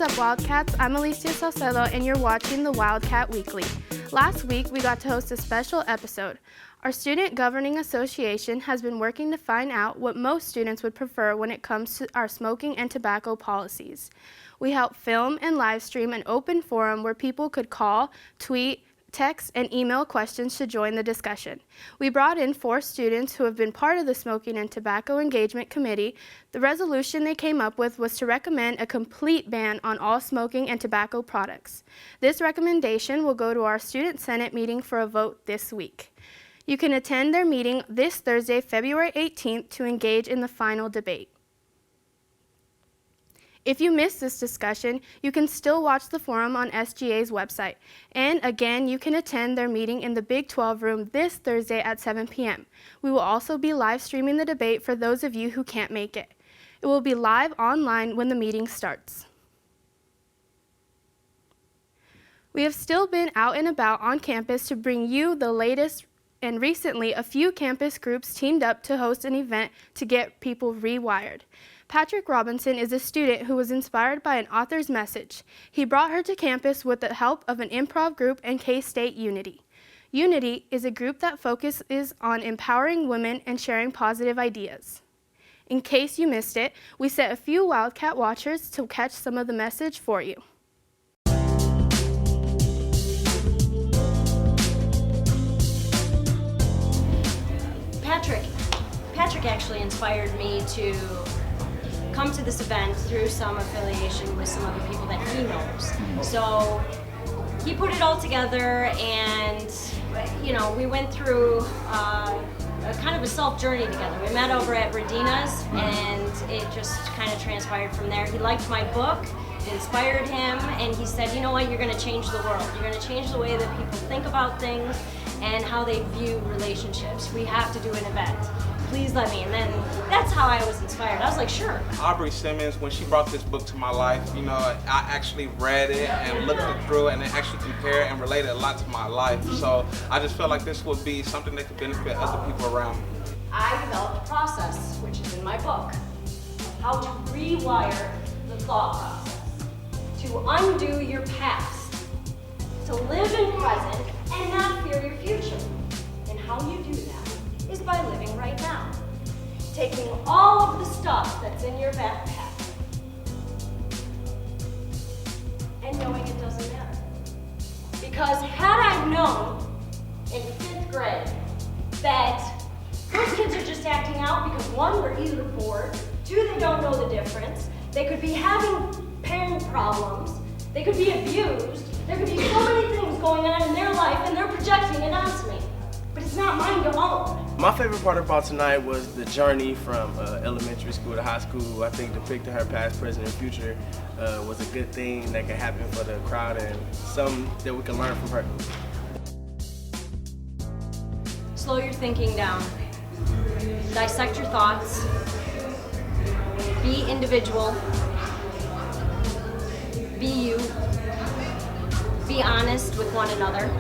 up, Wildcats? I'm Alicia Salcedo, and you're watching the Wildcat Weekly. Last week, we got to host a special episode. Our Student Governing Association has been working to find out what most students would prefer when it comes to our smoking and tobacco policies. We helped film and live stream an open forum where people could call, tweet, text, and email questions to join the discussion. We brought in 4 students who have been part of the Smoking and Tobacco Engagement Committee. The resolution they came up with was to recommend a complete ban on all smoking and tobacco products. This recommendation will go to our Student Senate meeting for a vote this week. You can attend their meeting this Thursday, February 18th, to engage in the final debate. If you missed this discussion, you can still watch the forum on SGA's website. And again, you can attend their meeting in the Big 12 room this Thursday at 7 p.m. We will also be live streaming the debate for those of you who can't make it. It will be live online when the meeting starts. We have still been out and about on campus to bring you the latest, and recently a few campus groups teamed up to host an event to get people rewired. Patrick Robinson is a student who was inspired by an author's message. He brought her to campus with the help of an improv group and K-State Unity. Unity is a group that focuses on empowering women and sharing positive ideas. In case you missed it, we set a few Wildcat watchers to catch some of the message for you. Patrick actually inspired me to come to this event through some affiliation with some other people that he knows. So he put it all together, and we went through a kind of a self-journey together. We met over at Radina's, and it just kind of transpired from there. He liked my book, it inspired him, and he said, you know what, you're going to change the world. You're going to change the way that people think about things and how they view relationships. We have to do an event. Please let me. And then that's how I was inspired. I was like, sure. Aubrey Simmons, when she brought this book to my life, I actually read it and looked it through, and it actually compared and related a lot to my life. So I just felt like this would be something that could benefit other people around me. I developed a process, which is in my book, how to rewire the thought process, to undo your past, to live in present and not fear your future. And how you do that is by living right now. Taking all of the stuff that's in your backpack and knowing it doesn't matter. Because had I known in 5th grade that those kids are just acting out because 1, they're either bored, 2, they don't know the difference, they could be having parent problems, they could be abused, there could be so many things going on in their life and they're projecting it onto me. But it's not mine to own. My favorite part about tonight was the journey from elementary school to high school. I think depicting her past, present, and future was a good thing that could happen for the crowd and something that we can learn from her. Slow your thinking down. Dissect your thoughts. Be individual. Be you. Be honest with one another.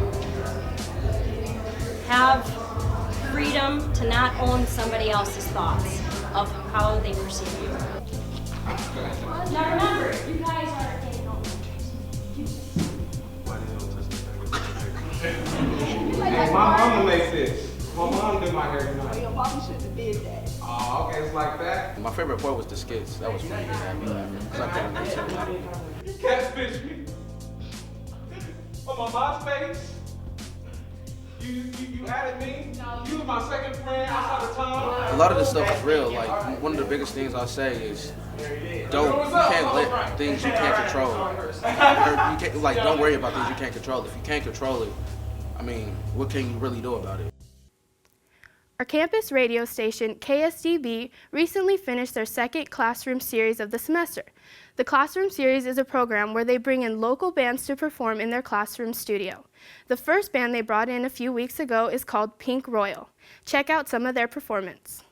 Have freedom to not own somebody else's thoughts of how they perceive you. Now remember, you guys are in Hey, my mama makes this. My mom did my hair tonight. Your mama shouldn't have did that. Oh, okay, it's like that. My favorite part was the skits. That was funny. Because I couldn't relate to a lot of people. You catfish me. On my MySpace. You added me. You was my second friend outside of town. A lot of this stuff is real. Like, one of the biggest things I say is, you can't let things you can't control. Don't worry about things you can't control. If you can't control it, what can you really do about it? Our campus radio station, KSDB, recently finished their 2nd classroom series of the semester. The Classroom Series is a program where they bring in local bands to perform in their classroom studio. The first band they brought in a few weeks ago is called Pink Royal. Check out some of their performance.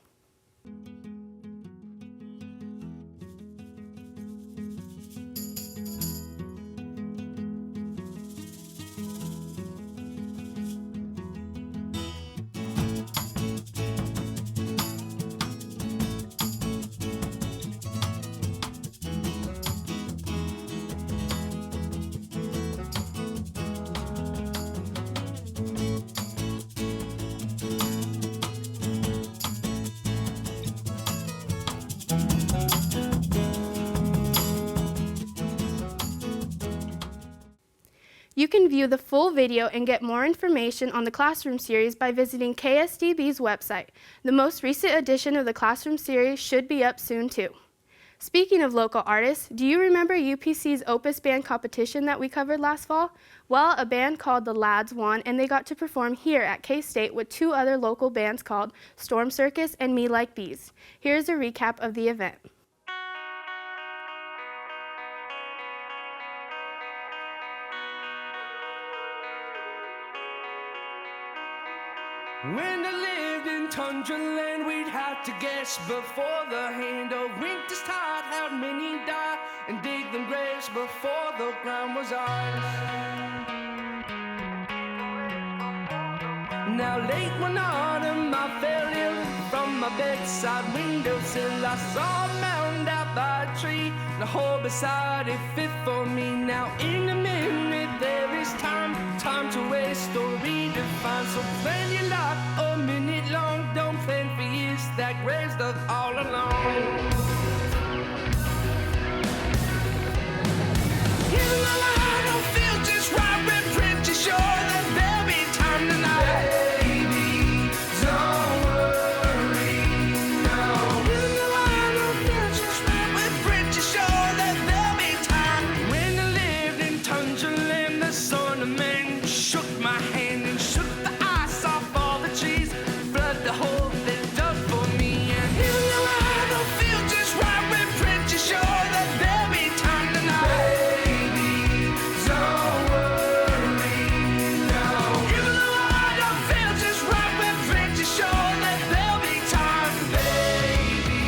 You can view the full video and get more information on the Classroom series by visiting KSDB's website. The most recent edition of the Classroom series should be up soon too. Speaking of local artists, do you remember UPC's Opus Band competition that we covered last fall? Well, a band called The Lads won, and they got to perform here at K-State with 2 other local bands called Storm Circus and Me Like Bees. Here's a recap of the event. When I lived in tundra land, we'd have to guess before the hand of winter's tide how many die and dig them graves before the ground was ours. Now late one autumn I fell ill from my bedside windowsill. I saw a mound out by a tree and a hole beside it fit for me. Now in a minute there is time to waste or redefine. So plan your life a minute long, don't plan for years that grave's dug all alone. Even though I don't feel just right, we're pretty sure that there'll be time tonight. Baby, don't worry, no. Even though I don't feel just right, we're pretty sure that there'll be time. When I lived in tundra land, the sun of man shook my hand and shook the ice off all the trees, flood the hole that dug for me. And even though I don't feel just right, we're pretty sure that there'll be time tonight. Baby, don't worry, no. Even though I don't feel just right, we're pretty sure that there'll be time. Baby,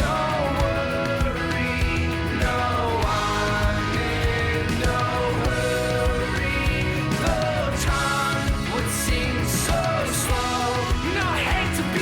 don't worry, no. I'm in no hurry. The time would seem so slow. You know, I hate to be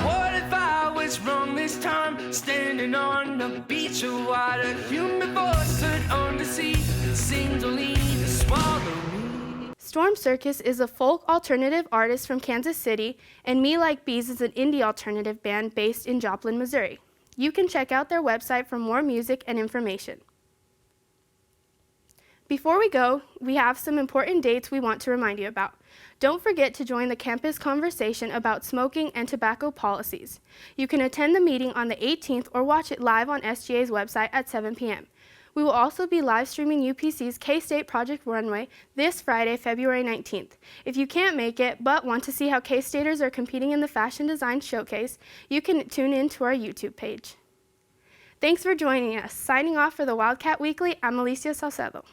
What if I was wrong this time? Standing on a beach of water, human voice heard on the sea, seemed only to swallow me. Storm Circus is a folk alternative artist from Kansas City, and Me Like Bees is an indie alternative band based in Joplin, Missouri. You can check out their website for more music and information. Before we go, we have some important dates we want to remind you about. Don't forget to join the campus conversation about smoking and tobacco policies. You can attend the meeting on the 18th or watch it live on SGA's website at 7 p.m. We will also be live streaming UPC's K-State Project Runway this Friday, February 19th. If you can't make it but want to see how K-Staters are competing in the Fashion Design Showcase, you can tune in to our YouTube page. Thanks for joining us. Signing off for the Wildcat Weekly, I'm Alicia Salcedo.